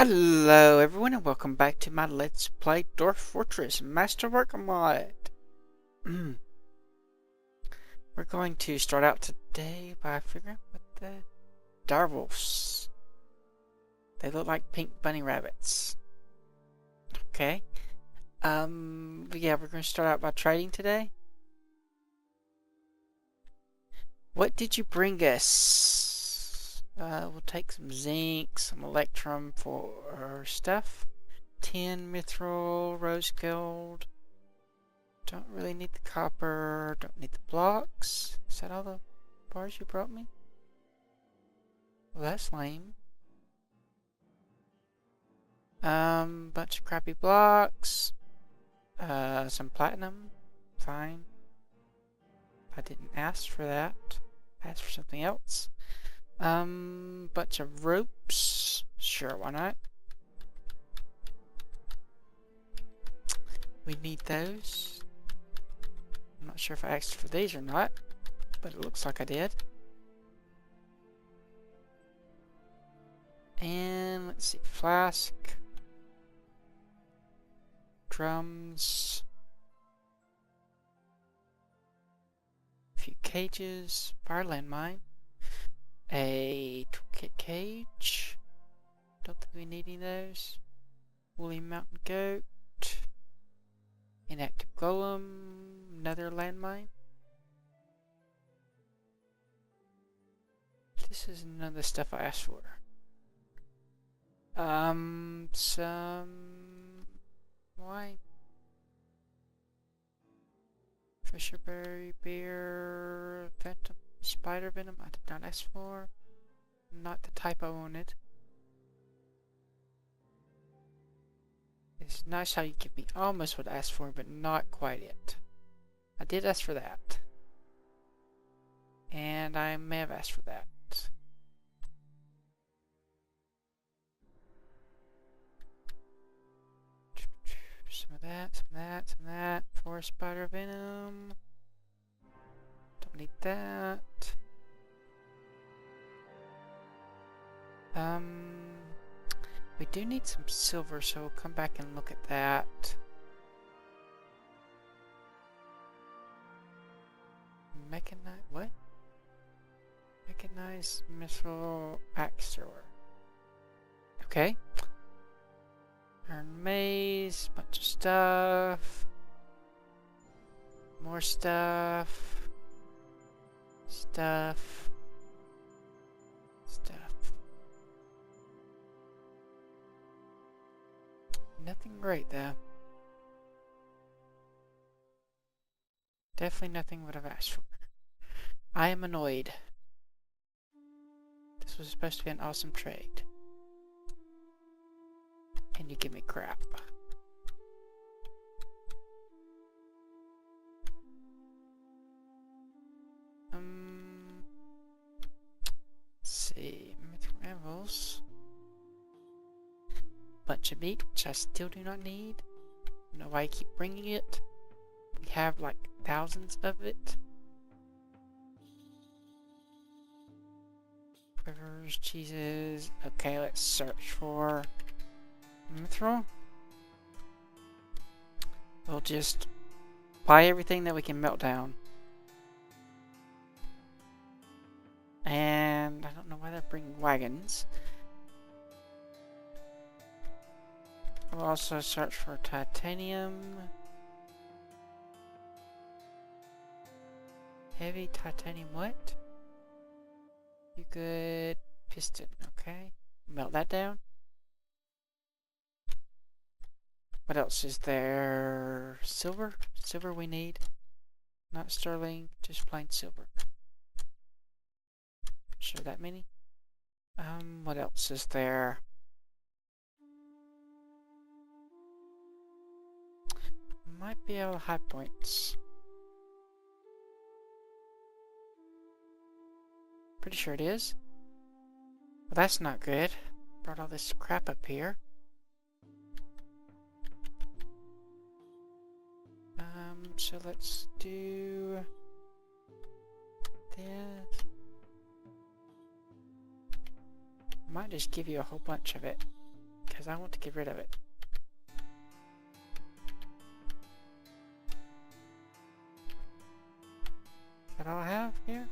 Hello everyone and welcome back to my Let's Play Dwarf Fortress Masterwork mod. We're going to start out today by figuring out what the Darwolves. They look like pink bunny rabbits. Okay. But yeah, we're going to start out by trading today. What did you bring us? We'll take some zinc, some electrum for our stuff. Tin, mithril, rose gold. Don't really need the copper. Don't need the blocks. Is that all the bars you brought me? Well, that's lame. Bunch of crappy blocks. Some platinum. Fine. I didn't ask for that. I asked for something else. Bunch of ropes. Sure, why not? We need those. I'm not sure if I asked for these or not, but it looks like I did. And let's see, flask, drums, a few cages, fire landmine, a toolkit cage. Don't think we need any of those. Woolly mountain goat. Inactive golem, another landmine. This is none of the stuff I asked for. Some wine, fisherberry, beer, phantom, spider venom. I did not ask for. Not the type I wanted. It's nice how you give me almost what I asked for, but not quite it. I did ask for that. And I may have asked for that. Some of that, some of that, some of that. Forest spider venom. Don't need that. We do need some silver, so we'll come back and look at that. Mechanized, what? Mechanized missile axe thrower. Okay. Iron maze, bunch of stuff. More stuff. Stuff. Stuff. Nothing great though. Definitely nothing what I've asked for. I am annoyed. This was supposed to be an awesome trade. And you give me crap. Let's see. Mithril anvils. Bunch of meat, which I still do not need. I don't know why I keep bringing it. We have like thousands of it. Quivers, cheeses. Okay, let's search for mithril. We'll just buy everything that we can melt down. And I don't know why they're bringing wagons. We'll also search for titanium. Heavy titanium what? You good. Piston, okay. Melt that down. What else is there? Silver? Silver we need. Not sterling, just plain silver. Sure, that many? What else is there? Might be able to high points. Pretty sure it is. Well, that's not good. Brought all this crap up here. So let's do this. Might just give you a whole bunch of it. because I want to get rid of it. Is that all I have here?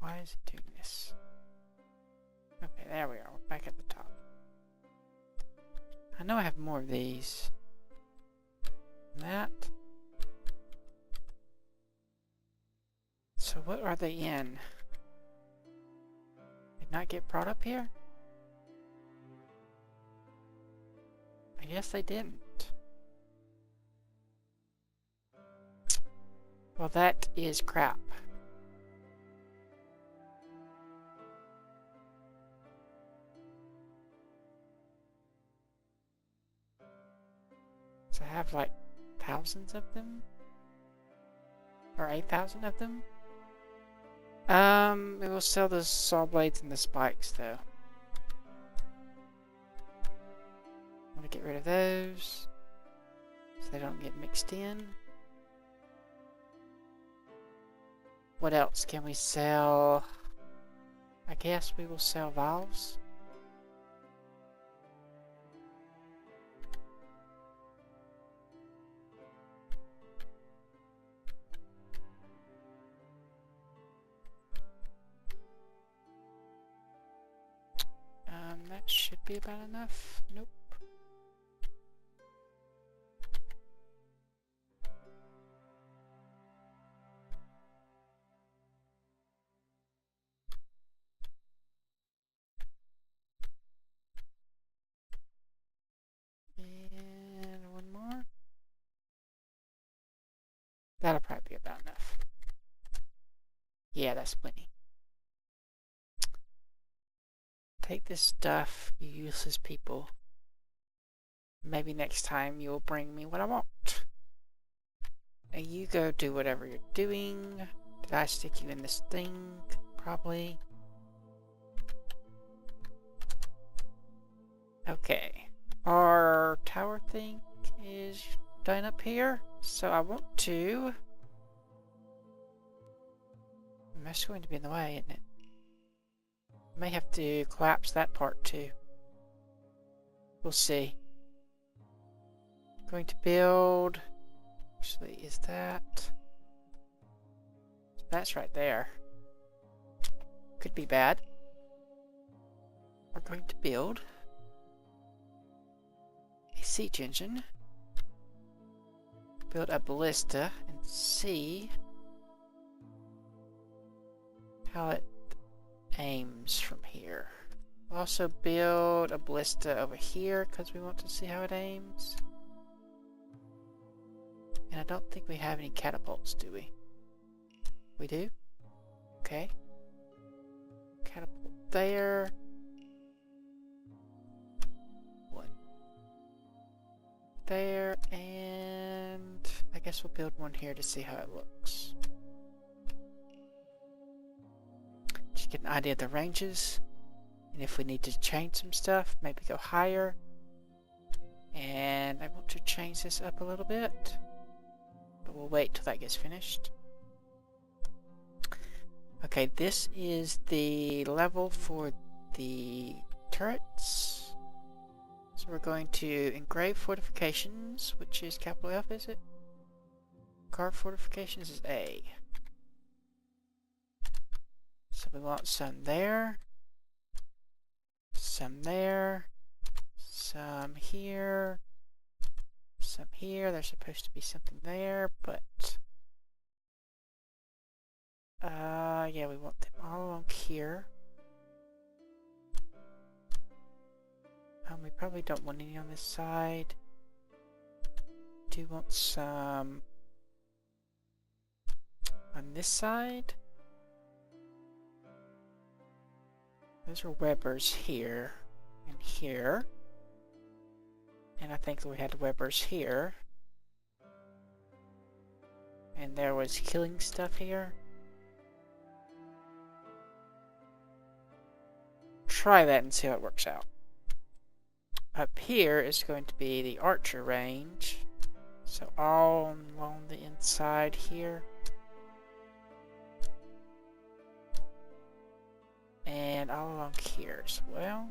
Why is it doing this? Okay, there we are. We're back at the top. I know I have more of these. That. So what are they in? Did not get brought up here? I guess they didn't. Well, that is crap. So I have like thousands of them? Or 8,000 of them? We will sell the saw blades and the spikes though. I want to get rid of those so they don't get mixed in. What else can we sell? I guess we will sell valves. That should be about enough. Nope. And one more. That'll probably be about enough. Yeah, that's plenty. Take this stuff, you useless people. Maybe next time you'll bring me what I want. And you go do whatever you're doing. Did I stick you in this thing? Probably. Okay. Our tower thing is done up here. So I want to... That's going to be in the way, isn't it? May have to collapse that part too. We'll see. Going to build. Actually, is that? That's right there. Could be bad. We're going to build a siege engine. Build a ballista and see how it aims from here. We'll also build a ballista over here because we want to see how it aims. And I don't think we have any catapults, do we? We do? Okay. Catapult there. One there, and I guess we'll build one here to see how it looks. Just get an idea of the ranges. And if we need to change some stuff, maybe go higher. And I want to change this up a little bit. But we'll wait till that gets finished. Okay, this is the level for the turrets. So we're going to engrave fortifications, which is capital F, is it? Carve fortifications is A. So we want some there. Some there. Some here. Some here. There's supposed to be something there, but... yeah, we want them all along here. We probably don't want any on this side. Do want some on this side. Those are Webbers here and here. And I think we had Webbers here. And there was killing stuff here. Try that and see how it works out. Up here is going to be the archer range. So all along the inside here. And all along here as well.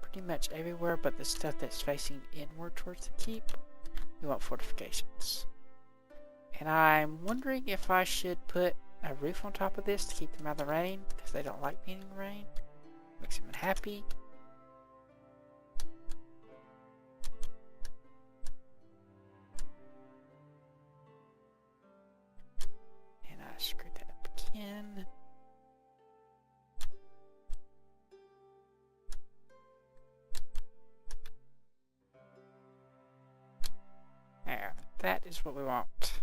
Pretty much everywhere but the stuff that's facing inward towards the keep. We want fortifications. And I'm wondering if I should put a roof on top of this to keep them out of the rain, because they don't like being in the rain. Makes them unhappy. And I screwed that up again. There, that is what we want.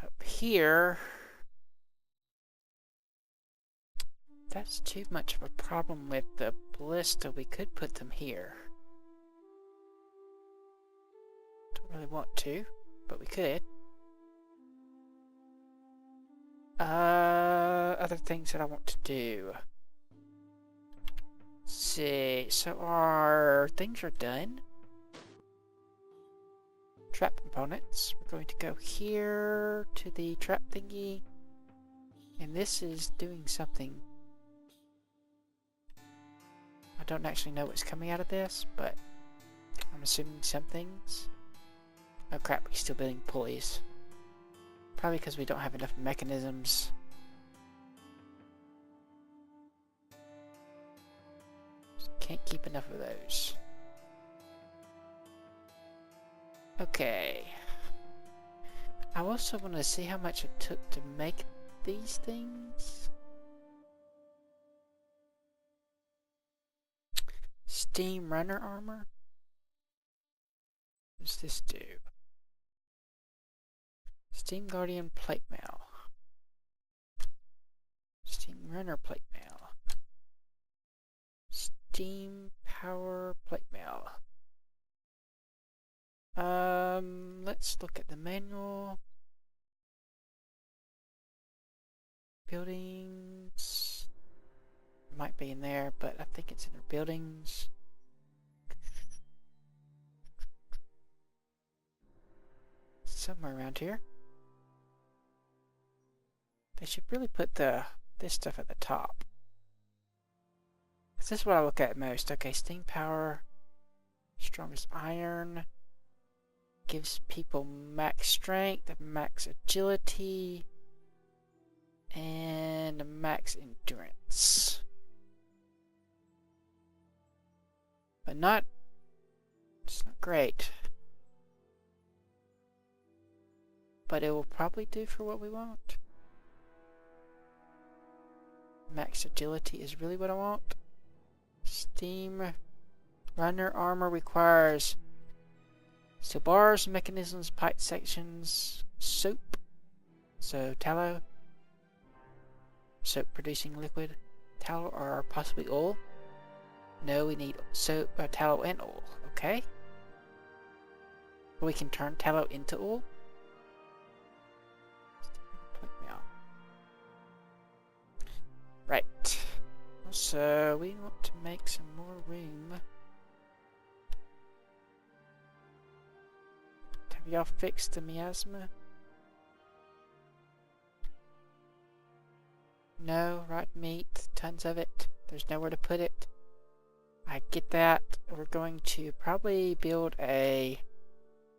Up here, that's too much of a problem with the ballista. We could put them here. Don't really want to, but we could. Other things that I want to do. Let's see, so our things are done. Trap components. We're going to go here to the trap thingy. And this is doing something. I don't actually know what's coming out of this, but I'm assuming some things. Oh crap, we're still building pulleys. Probably because we don't have enough mechanisms. Can't keep enough of those. Okay. I also want to see how much it took to make these things. Steam runner armor. What does this do? Steam Guardian plate mail. Steam runner plate mail. Steam power plate mail. Let's look at the manual. Buildings. Might be in there, but I think it's in the buildings. Somewhere around here. They should really put this stuff at the top. This is what I look at most. Okay, steam power. Strongest iron. Gives people max strength, max agility, and max endurance. But it's not great. But it will probably do for what we want. Max agility is really what I want. Steam runner armor requires steel bars, mechanisms, pipe sections, soap, so tallow, soap producing liquid, tallow or possibly oil. No, we need soap, tallow and oil. Okay. We can turn tallow into oil. Right. So we want to make some more room. Have y'all fixed the miasma? No, rotten meat, tons of it. There's nowhere to put it. I get that. We're going to probably build a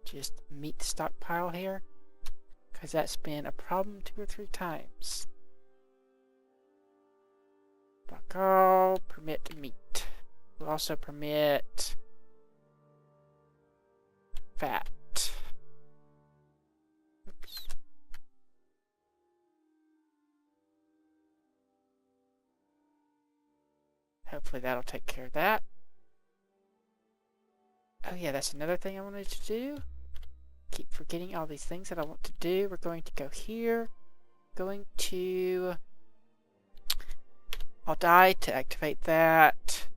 just meat stockpile here, because that's been a problem 2 or 3 times. Block all, permit meat. We'll also permit fat. Oops. Hopefully that'll take care of that. Oh yeah, that's another thing I wanted to do. keep forgetting all these things that I want to do. We're going to go here. Going to... I'll die to activate that.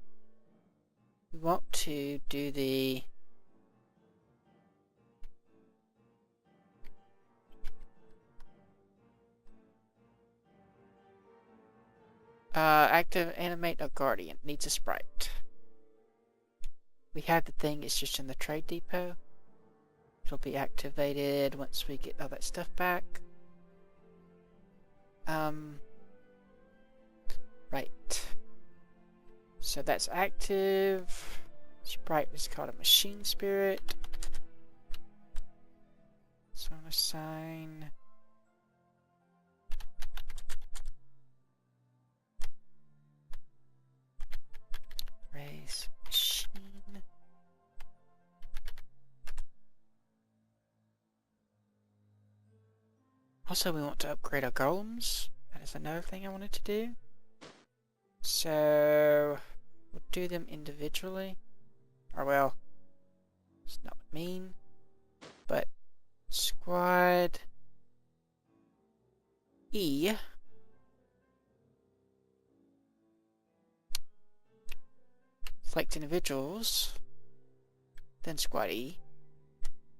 We want to do the... active animate a guardian. Needs a sprite. We have the thing, it's just in the trade depot. It'll be activated once we get all that stuff back. Right. So that's active. Sprite is called a machine spirit. So I'm going to assign... raise machine. Also, we want to upgrade our golems. That is another thing I wanted to do. So, we'll do them individually. Or, well, it's not mean. But, squad E. Select individuals. Then squad E.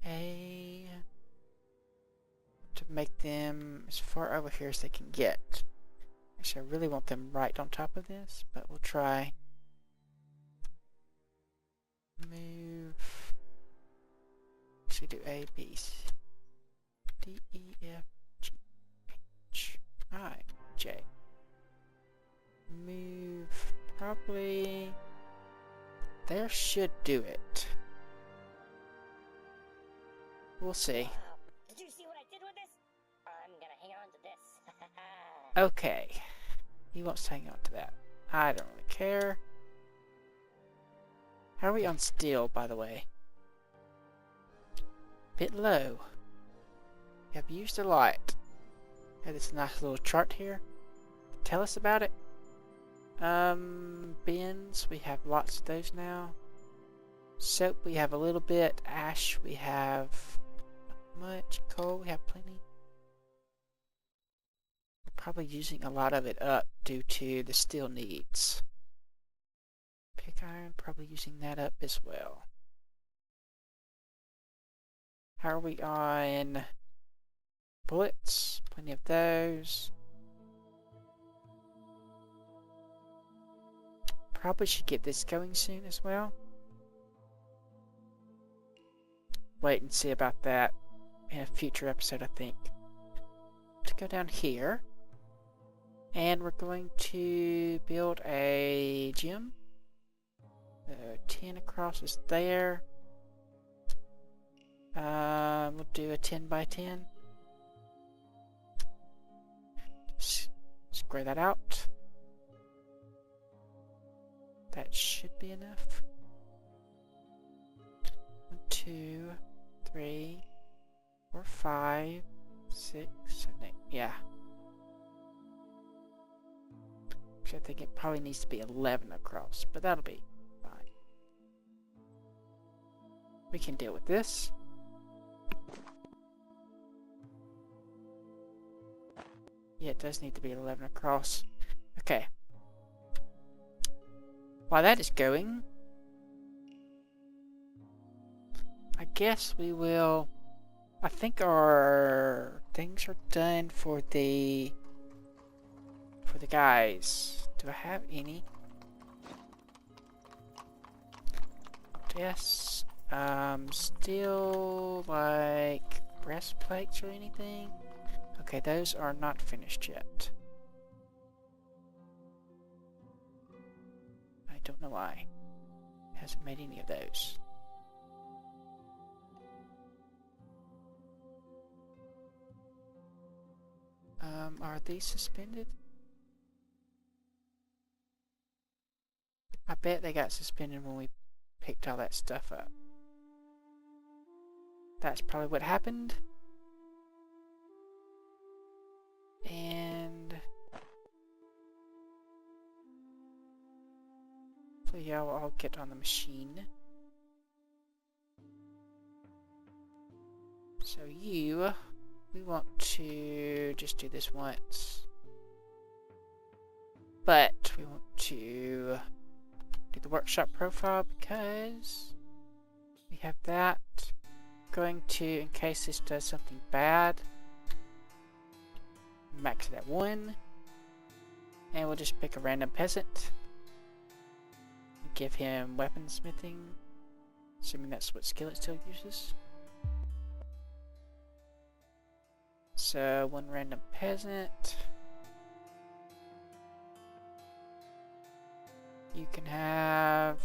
A. To make them as far over here as they can get. Actually, I really want them right on top of this, but we'll try. Move. Actually, do A, B, C, D, E, F, G, H, I, J. Move. Probably. There should do it. We'll see. Did you see what I did with this? I'm gonna hang on to this. Okay. He wants to hang on to that. I don't really care. How are we on steel, by the way? Bit low. We have used a lot. Have this nice little chart here. Tell us about it. Bins, we have lots of those now. Soap, we have a little bit. Ash, we have not much. Coal, we have plenty. We're probably using a lot of it up due to the steel needs. Pick iron, probably using that up as well. How are we on bullets? Plenty of those. Probably should get this going soon as well. Wait and see about that in a future episode, I think. To go down here. And we're going to build a gym. 10 across is there. We'll do a 10 by 10. Just square that out. That should be enough. 1, 2, 3, 4, 5, 6, 7, 8. Yeah. Actually, I think it probably needs to be 11 across, but that'll be fine. We can deal with this. Yeah, it does need to be 11 across. Okay. While that is going, I guess we will... I think our things are done for the guys. Do I have any? Yes. Still like breastplates or anything? Okay, those are not finished yet. I don't know why. It hasn't made any of those. Are these suspended? I bet they got suspended when we picked all that stuff up. That's probably what happened. And so yeah, I'll get on the machine. So we want to just do this once. But we want to do the workshop profile because we have that. Going to, in case this does something bad, max it at 1. And we'll just pick a random peasant. Give him weaponsmithing, assuming that's what skill it still uses. So, 1 random peasant. You can have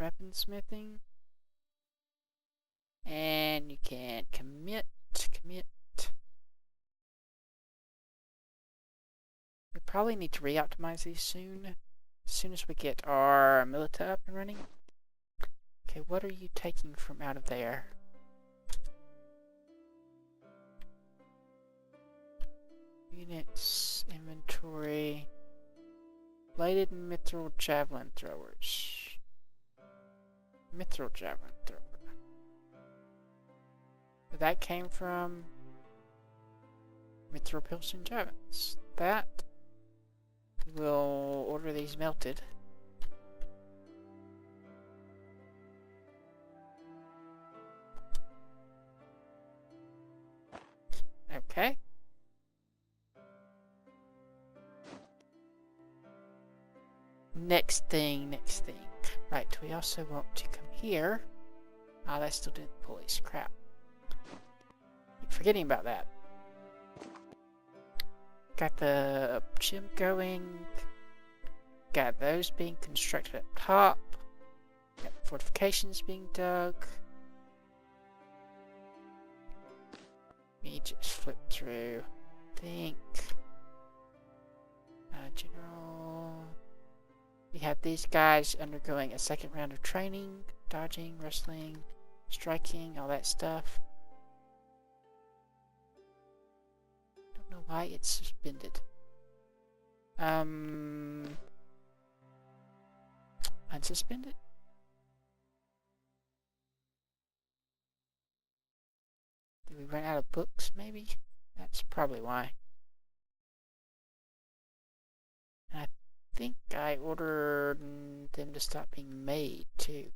weaponsmithing. And you can commit. We probably need to re-optimize these soon. As soon as we get our milita up and running. Okay, what are you taking from out of there? Units, inventory, bladed mithril javelin throwers. Mithril javelin thrower. That came from mithril pilsen javelins. That we'll order these melted. Okay. Next thing. Right, we also want to come here. Ah, that still didn't police. Crap. Keep forgetting about that. Got the gym going. Got those being constructed up top. Got fortifications being dug. Let me just flip through. Think. General. We have these guys undergoing a second round of training. Dodging, wrestling, striking, all that stuff. Don't know why it's suspended. Unsuspended? Did we run out of books, maybe? That's probably why. And I think I ordered them to stop being made, too.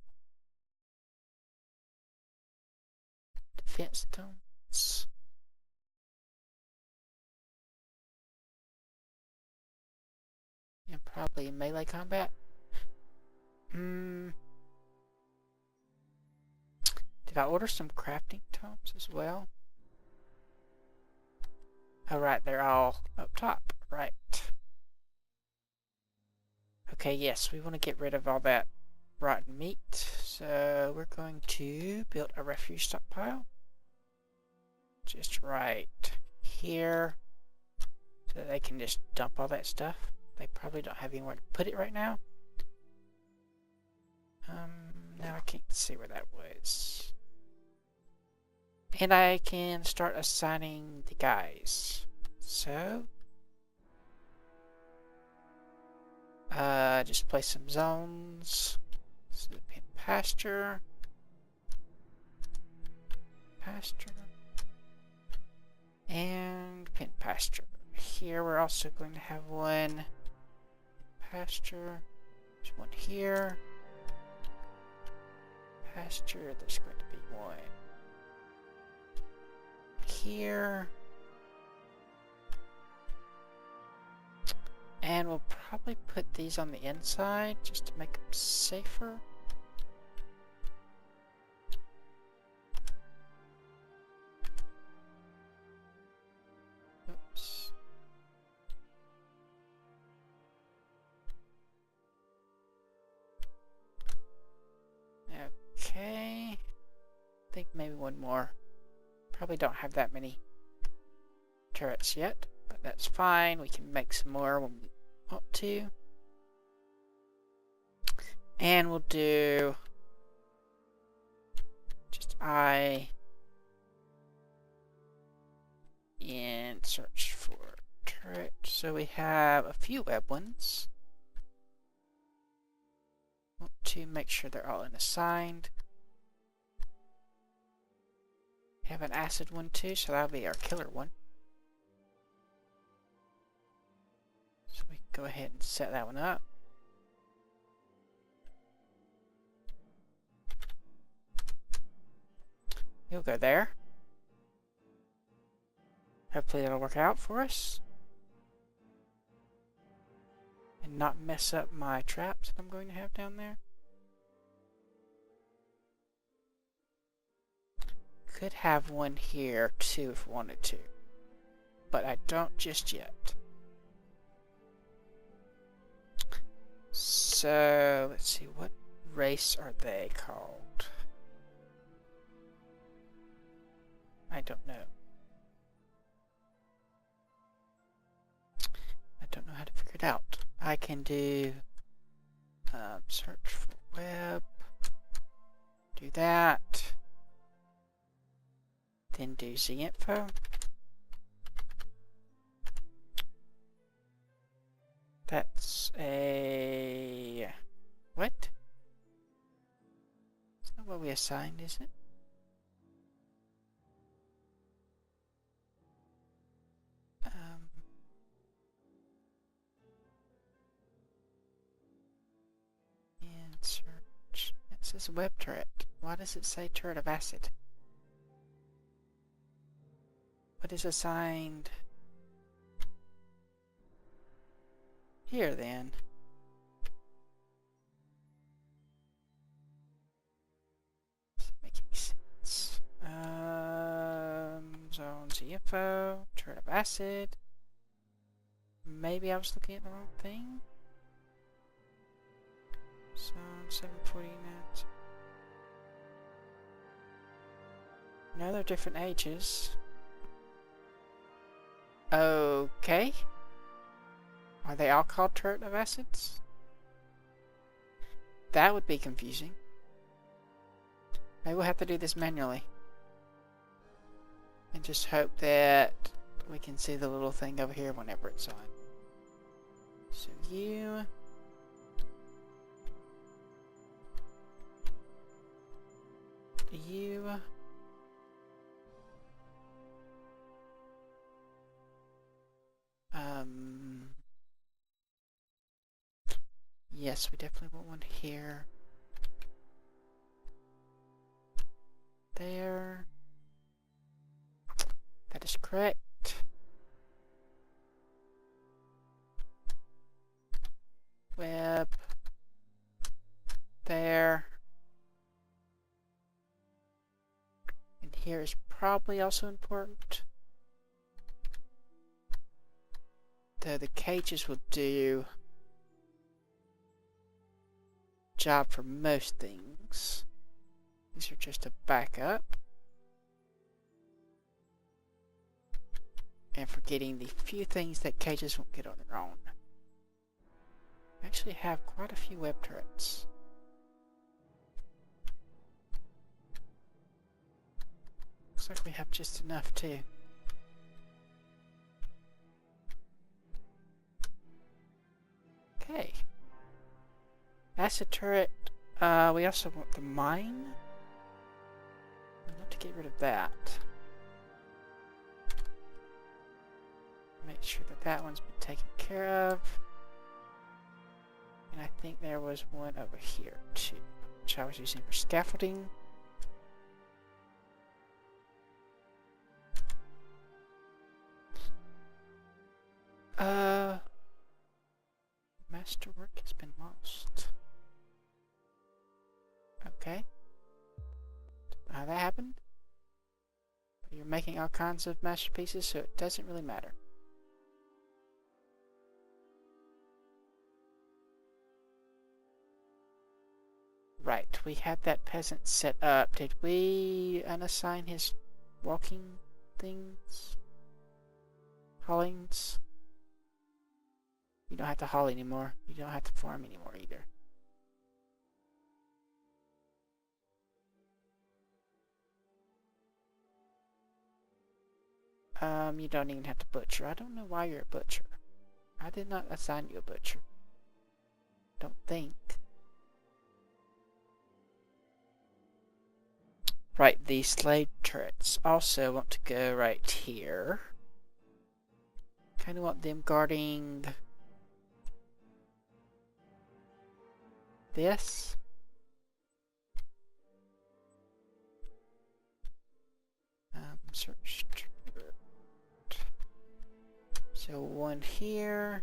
Defense stones. And probably melee combat. Did I order some crafting tomes as well? Oh, right, they're all up top, right. Okay, yes, we want to get rid of all that rotten meat, so we're going to build a refuge stockpile. Just right here, so that they can just dump all that stuff. They probably don't have anywhere to put it right now. Now I can't see where that was. And I can start assigning the guys. So, just place some zones. So pin pasture, and pin pasture. Here we're also going to have one pasture. There's one here. Pasture. There's going to be one here. And we'll probably put these on the inside just to make them safer. Oops. Okay. I think maybe one more. Probably don't have that many turrets yet, but that's fine. We can make some more when we want to. And we'll do just I and search for turret. So we have a few web ones. to make sure they're all unassigned. Have an acid one too, so that'll be our killer one. So we can go ahead and set that one up. You'll go there. Hopefully that'll work out for us. And not mess up my traps that I'm going to have down there. Could have one here too if I wanted to. But I don't just yet. So, let's see, what race are they called? I don't know. I don't know how to figure it out. I can do search for web, do that, then do Z-info. That's a... what? It's not what we assigned, is it? And search. It says web turret. Why does it say turret of acid? What is assigned here then? Doesn't make any sense. Zones info, turret of acid. Maybe I was looking at the wrong thing. Zone 749. No, they're different ages. Okay. Are they all called turret of acids? That would be confusing. Maybe we'll have to do this manually. And just hope that we can see the little thing over here whenever it's on. So you... yes, we definitely want one here. There. That is correct. Web. There. And here is probably also important. Though the cages will do job for most things. These are just a backup. And for getting the few things that cages won't get on their own. I actually have quite a few web turrets. Looks like we have just enough too. Okay. Acid turret. We also want the mine. I'd love to get rid of that. Make sure that that one's been taken care of. And I think there was one over here too, which I was using for scaffolding. Masterwork has been lost. Okay. Don't know how that happened. But you're making all kinds of masterpieces, so it doesn't really matter. Right, we had that peasant set up. Did we unassign his walking things? Haulings? You don't have to haul anymore. You don't have to farm anymore either. You don't even have to butcher. I don't know why you're a butcher. I did not assign you a butcher. Don't think. Right, the slave turrets also want to go right here. Kind of want them guarding this. Search. So one here.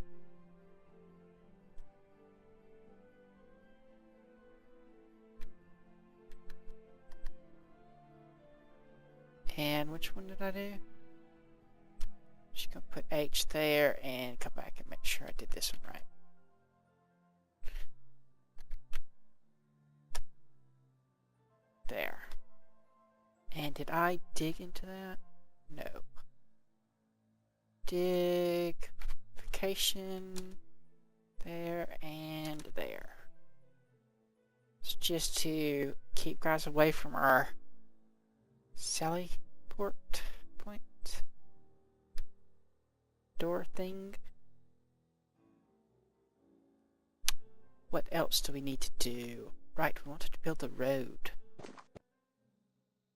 And which one did I do? Just gonna put H there and come back and make sure I did this one right. There. And did I dig into that? No. Dignification. There and there. It's just to keep guys away from our Sally port point door thing. What else do we need to do? Right, we wanted to build a road.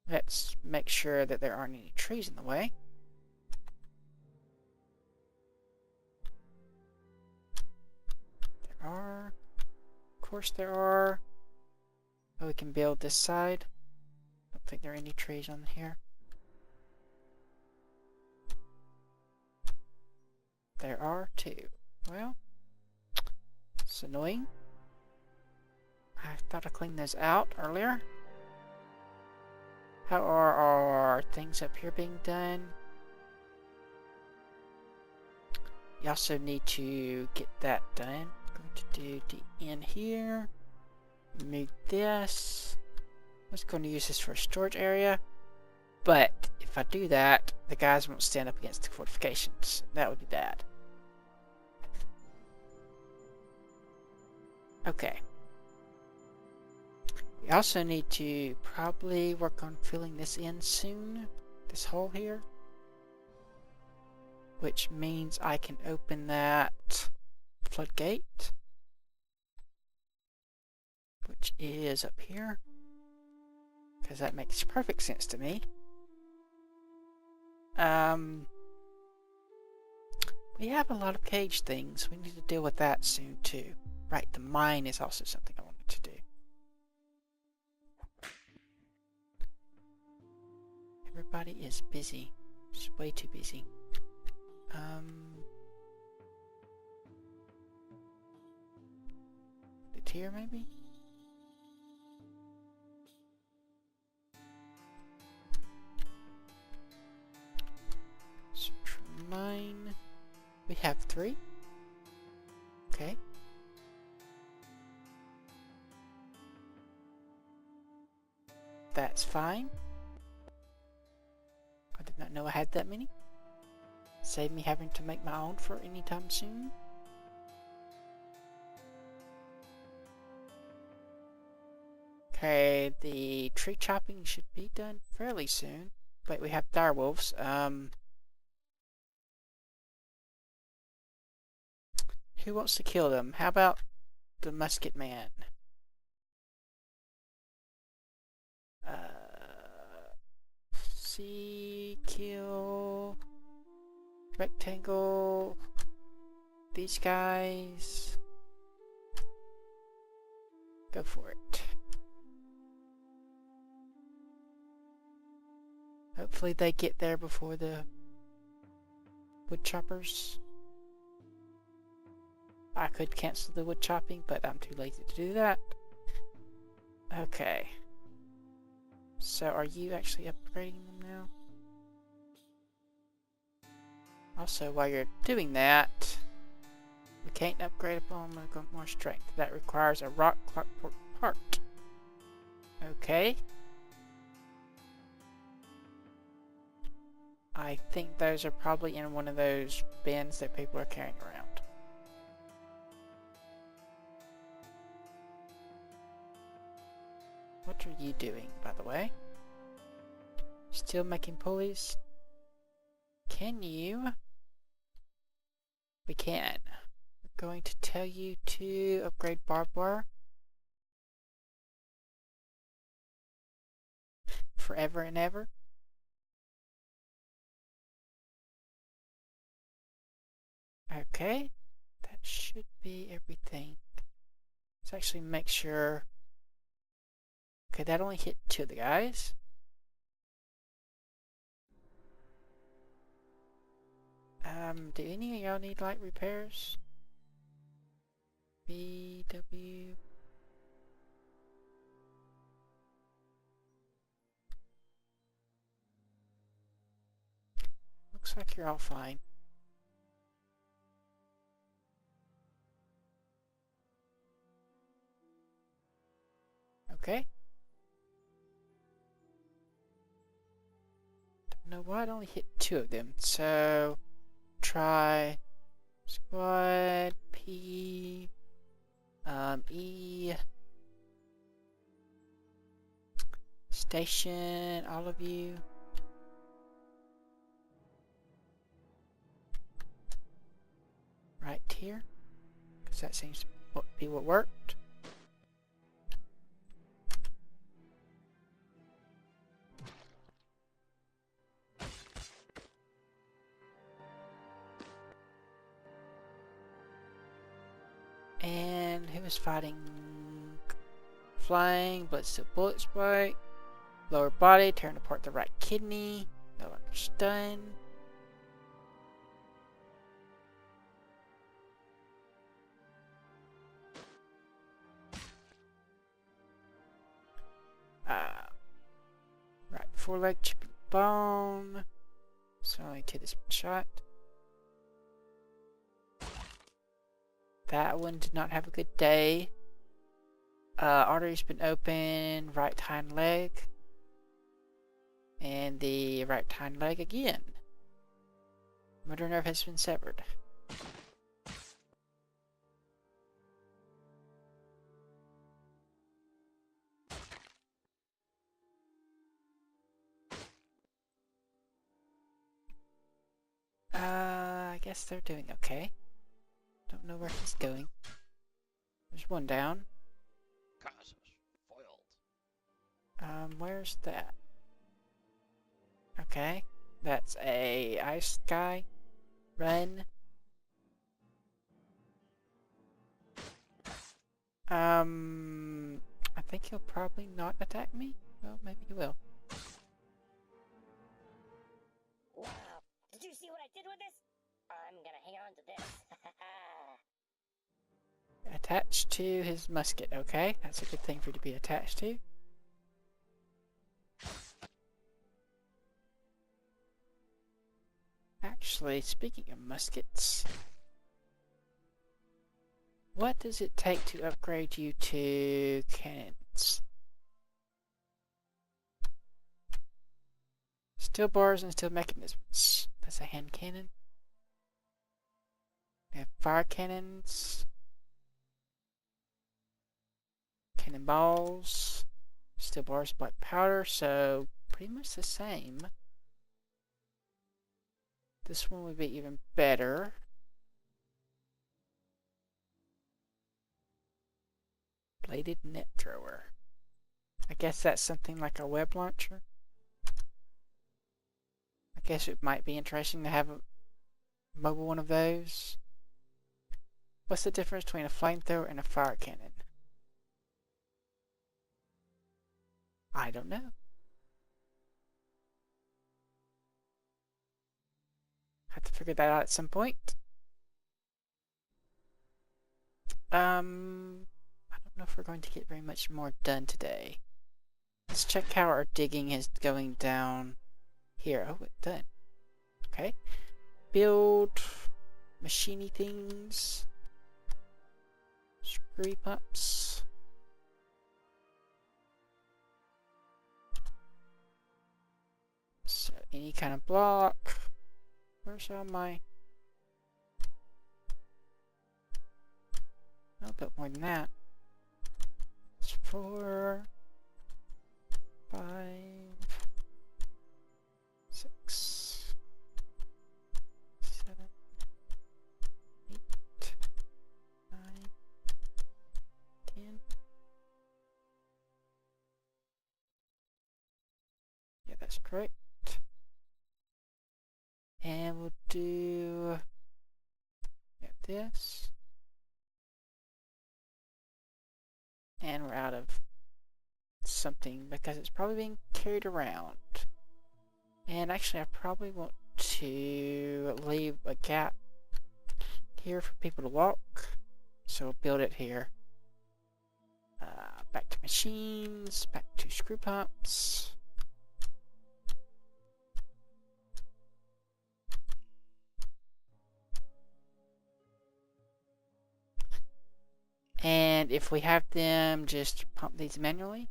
Let's make sure that there aren't any trees in the way. There are. Of course there are. Oh, we can build this side. Don't think there are any trees on here. There are too. Well, it's annoying. I thought I cleaned those out earlier. How are our things up here being done? You also need to get that done. I'm going to do the end here. Move this. I was going to use this for a storage area. But if I do that, the guys won't stand up against the fortifications. That would be bad. Okay. We also need to probably work on filling this in soon. This hole here. Which means I can open that floodgate. Which is up here. Because that makes perfect sense to me. We have a lot of cage things. We need to deal with that soon too. Right, the mine is also something I wanted to do. Everybody is busy. Just way too busy. It here maybe? Search for mine. We have 3. Okay. That's fine. I did not know I had that many. Save me having to make my own for any time soon. Okay, the tree chopping should be done fairly soon. But we have direwolves. Who wants to kill them? How about the musket man? See, kill, rectangle, these guys. Go for it. Hopefully they get there before the wood choppers. I could cancel the wood chopping, but I'm too lazy to do that. Okay. So are you actually upgrading them now? Also, while you're doing that, we can't upgrade upon more strength. That requires a rock clockwork part. Okay. I think those are probably in one of those bins that people are carrying around. What are you doing, by the way? Still making pulleys? Can you? We can. We're going to tell you to upgrade barbed wire. forever and ever. Okay, that should be everything. Let's actually make sure. Okay, that only hit 2 of the guys. Do any of y'all need light repairs? BW. Looks like you're all fine. Okay. Don't know why it only hit 2 of them. So try squad P E station, all of you. Right here. Because that seems to be what worked. And who is fighting? Flying, but still bullet spike. Lower body, tearing apart the right kidney. No longer stunned. Right foreleg, chipping bone. So only 2 this shot. That one did not have a good day. Artery's been open, right hind leg. And the right hind leg again. Motor nerve has been severed. I guess they're doing okay. Don't know where he's going. There's one down. Where's that? Okay. That's a ice guy. Run. I think he'll probably not attack me. Well, maybe he will. Wow. Did you see what I did with this? I'm gonna hang on to this. Attached to his musket. Okay, that's a good thing for you to be attached to. Actually, speaking of muskets, what does it take to upgrade you to cannons? Steel bars and steel mechanisms. That's a hand cannon. We have fire cannons. Cannonballs. Steel bars, black powder, so pretty much the same. This one would be even better. Bladed net thrower. I guess that's something like a web launcher. I guess it might be interesting to have a mobile one of those. What's the difference between a flamethrower and a fire cannon? I don't know. Have to figure that out at some point. I don't know if we're going to get very much more done today. Let's check how our digging is going down here. Oh, it's done. Okay. Build machiney things. Screw pumps. So any kind of block. Where's all my... A little bit more than that. It's 4, 5, 6, 7, 8, 9, 10. That's correct. And we'll do this. And we're out of something because it's probably being carried around. And actually, I probably want to leave a gap here for people to walk. So we'll build it here. Back to machines, back to screw pumps. And if we have them just pump these manually,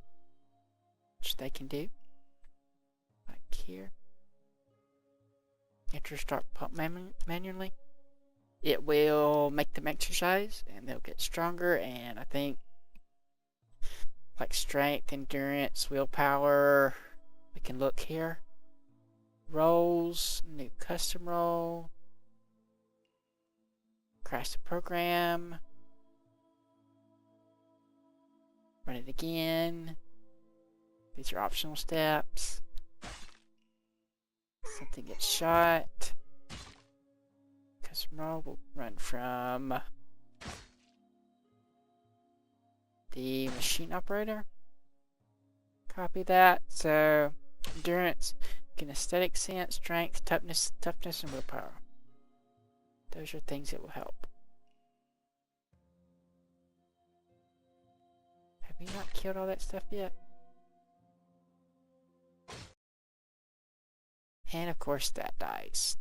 which they can do, like here, enter start pump manually, it will make them exercise and they'll get stronger. And I think like strength, endurance, willpower, we can look here. Roles, new custom role, crash the program, run it again. These are optional steps. Something gets shot. Custom role will run from the machine operator. Copy that. So endurance, kinesthetic sense, strength, toughness, and willpower. Those are things that will help. Have you not killed all that stuff yet? And of course that dies.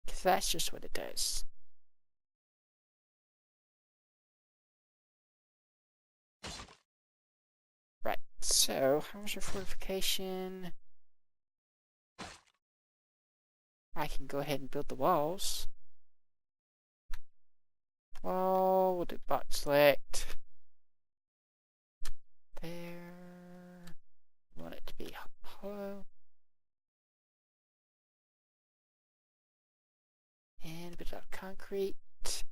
Because that's just what it does. Right, so how's your fortification? I can go ahead and build the walls. Wall, we'll do box select. There. We want it to be hollow. And a bit of concrete.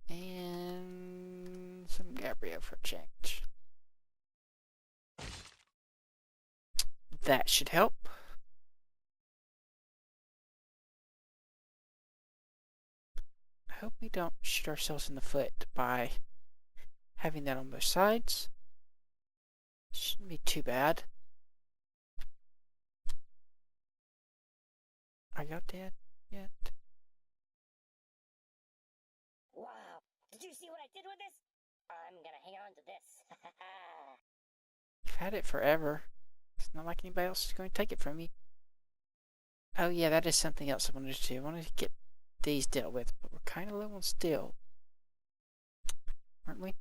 And some gabriel for a change. That should help. I hope we don't shoot ourselves in the foot by having that on both sides. Shouldn't be too bad. Are y'all dead yet? Wow, did you see what I did with this? I'm gonna hang on to this. You've had it forever. It's not like anybody else is going to take it from you. Oh yeah, that is something else I wanted to do. I wanted to get these dealt with, but we're kind of low on steel. Aren't we?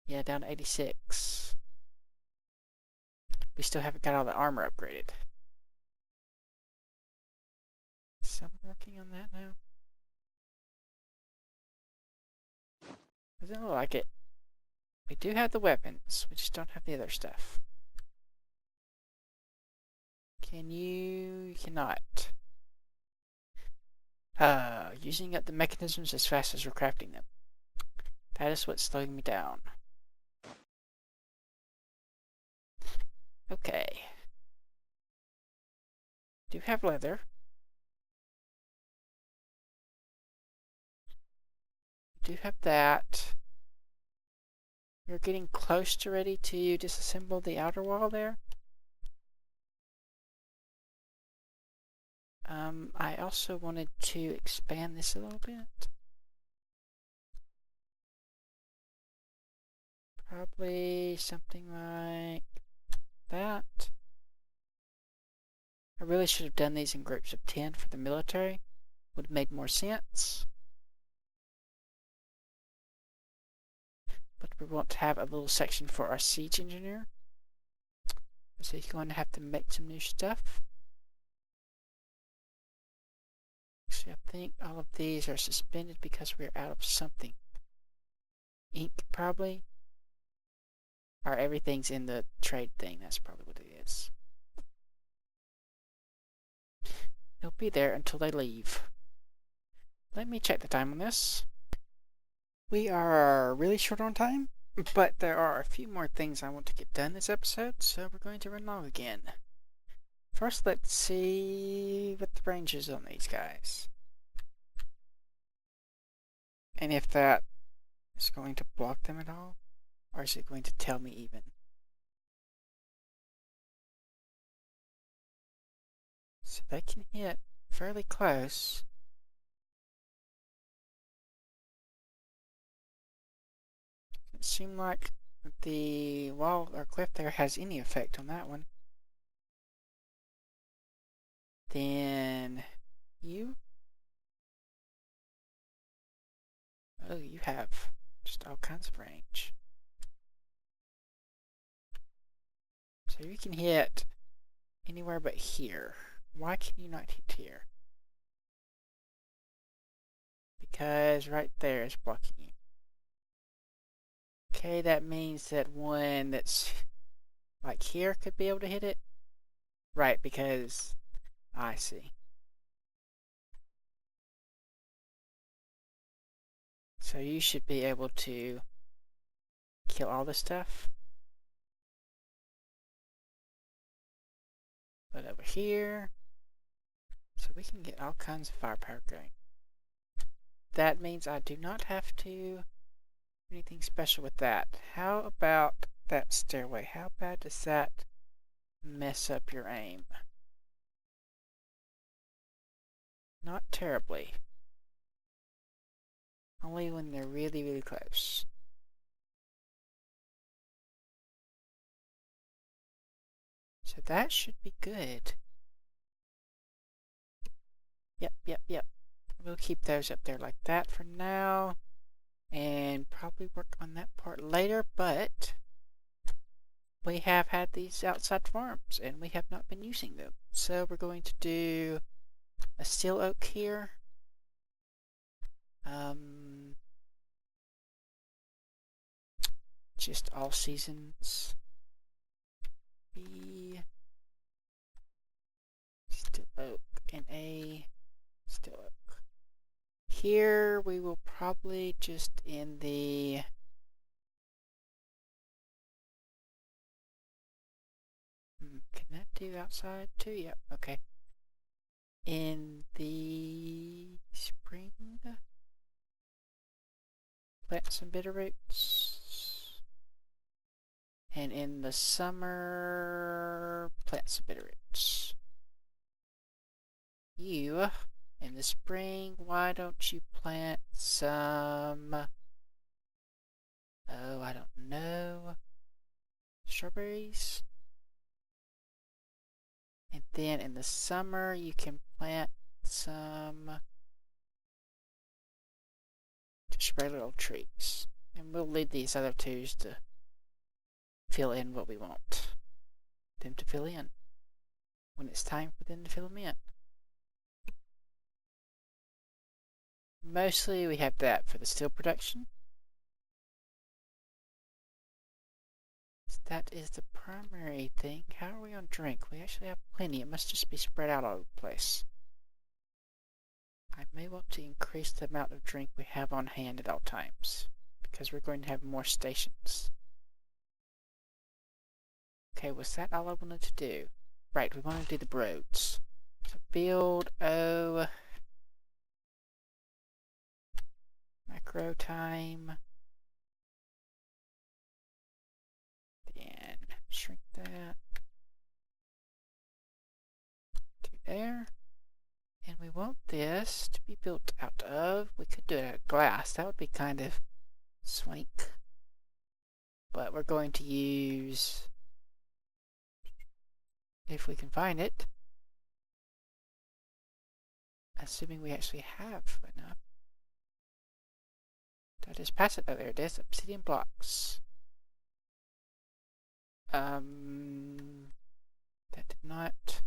Yeah, down to 86. We still haven't got all the armor upgraded. Is someone working on that now? Doesn't look like it. We do have the weapons. We just don't have the other stuff. Can you? You cannot. Using up the mechanisms as fast as we're crafting them. That is what's slowing me down. Okay. Do have leather. Do have that. You're getting close to ready to disassemble the outer wall there. I also wanted to expand this a little bit. Probably something like that. I really should have done these in groups of 10 for the military. Would have made more sense. But we want to have a little section for our siege engineer. So he's going to have to make some new stuff. Actually, I think all of these are suspended because we're out of something. Ink, probably. Or everything's in the trade thing. That's probably what it is. They'll be there until they leave. Let me check the time on this. We are really short on time. But there are a few more things I want to get done this episode, so we're going to run log again. First, let's see what the range is on these guys. And if that is going to block them at all, or is it going to tell me even? So they can hit fairly close. Doesn't seem like the wall or cliff there has any effect on that one. Then you? Oh, you have just all kinds of range. So you can hit anywhere but here. Why can you not hit here? Because right there is blocking you. Okay, that means that one that's like here could be able to hit it. Right, because I see. So you should be able to kill all this stuff. But over here, so we can get all kinds of firepower going. That means I do not have to do anything special with that. How about that stairway? How bad does that mess up your aim? Not terribly. Only when they're really, really close. So that should be good. Yep. We'll keep those up there like that for now. And probably work on that part later, but we have had these outside farms and we have not been using them. So we're going to do a steel oak here. Just all seasons. B, steel oak, and A, steel oak. Here we will probably just in the can that do outside too? Yep, okay. In the spring, plant some bitter roots. And in the summer, plant some bitter roots. You, in the spring, why don't you plant some, oh, I don't know, strawberries? And then in the summer, you can plant some just regular old trees. And we'll leave these other twos to fill in what we want them to fill in when it's time for them to fill them in. Mostly we have that for the steel production. So that is the primary thing. How are we on drink? We actually have plenty. It must just be spread out all over the place. I may want to increase the amount of drink we have on hand at all times, because we're going to have more stations. Okay, was that all I wanted to do? Right, we want to do the roads. So build macro time. Then shrink that to there. And we want this to be built out of, we could do it out of glass. That would be kind of swank. But we're going to use, if we can find it, assuming we actually have enough. Did I just pass it? Oh, there it is. Obsidian blocks. That did not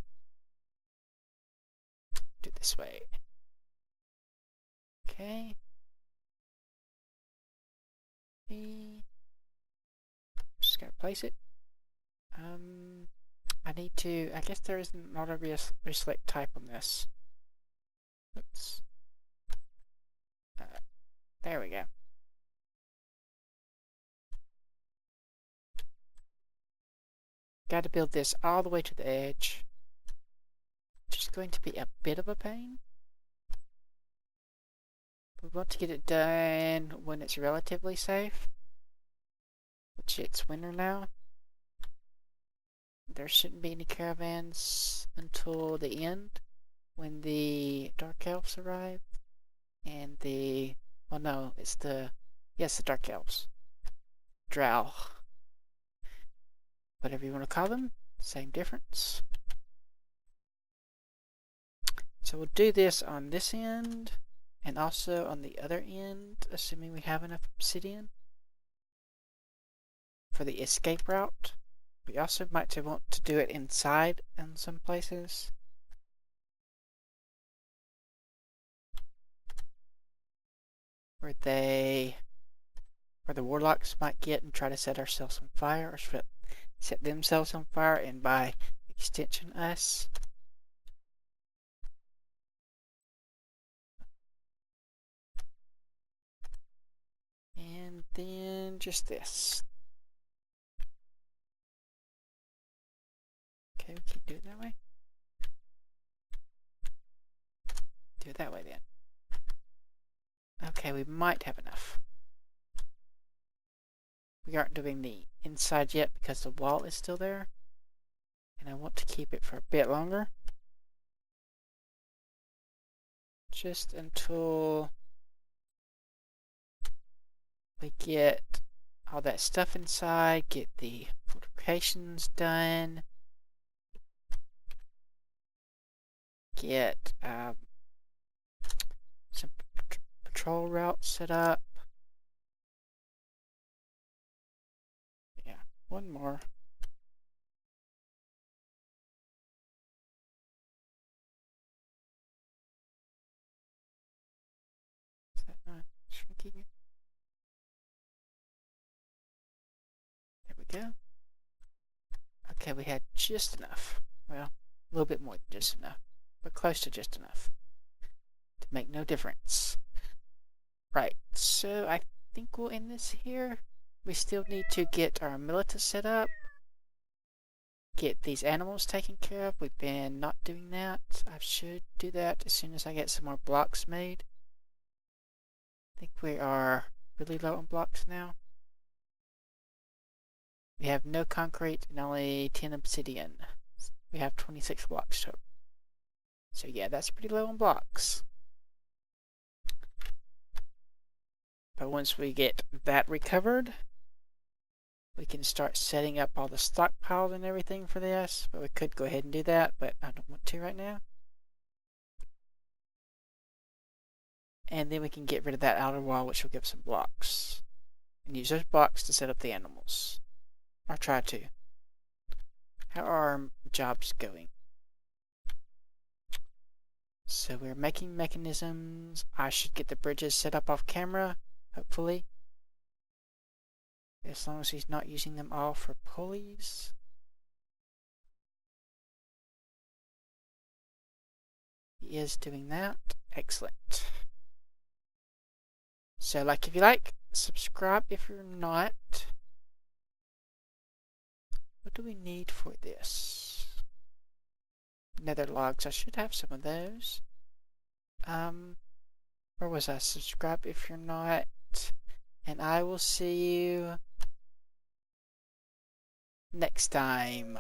do it this way. Okay. Just gotta place it. I need to, I guess there isn't not a reselect type on this. Oops. There we go. Got to build this all the way to the edge, which is going to be a bit of a pain. We want to get it done when it's relatively safe, which it's winter now. There shouldn't be any caravans until the end, when the Dark Elves arrive, and the, well no, it's the, yes, the Dark Elves. Drow. Whatever you want to call them, same difference. So we'll do this on this end, and also on the other end, assuming we have enough obsidian for the escape route. We also might want to do it inside in some places. Where the warlocks might get and try to set ourselves on fire, or set themselves on fire, and by extension us. And then just this. Okay, we can't do it that way. Do it that way then. Okay, we might have enough. We aren't doing the inside yet because the wall is still there. And I want to keep it for a bit longer. Just until we get all that stuff inside, get the fortifications done, get some patrol routes set up. Yeah, one more. Is that not shrinking it? There we go. Okay, we had just enough. Well, a little bit more than just enough, but close to just enough to make no difference. Right, so I think we'll end this here. We still need to get our militia set up, get these animals taken care of. We've been not doing that. I should do that as soon as I get some more blocks made. I think we are really low on blocks now. We have no concrete and only 10 obsidian. We have 26 blocks total. So yeah, that's pretty low on blocks. But once we get that recovered, we can start setting up all the stockpiles and everything for this. But we could go ahead and do that, but I don't want to right now. And then we can get rid of that outer wall, which will give some blocks. And use those blocks to set up the animals. Or try to. How are our jobs going? So we're making mechanisms. I should get the bridges set up off camera, hopefully. As long as he's not using them all for pulleys. He is doing that. Excellent. So like if you like, subscribe if you're not. What do we need for this? Nether logs. I should have some of those. Where was I? Subscribe if you're not. And I will see you next time.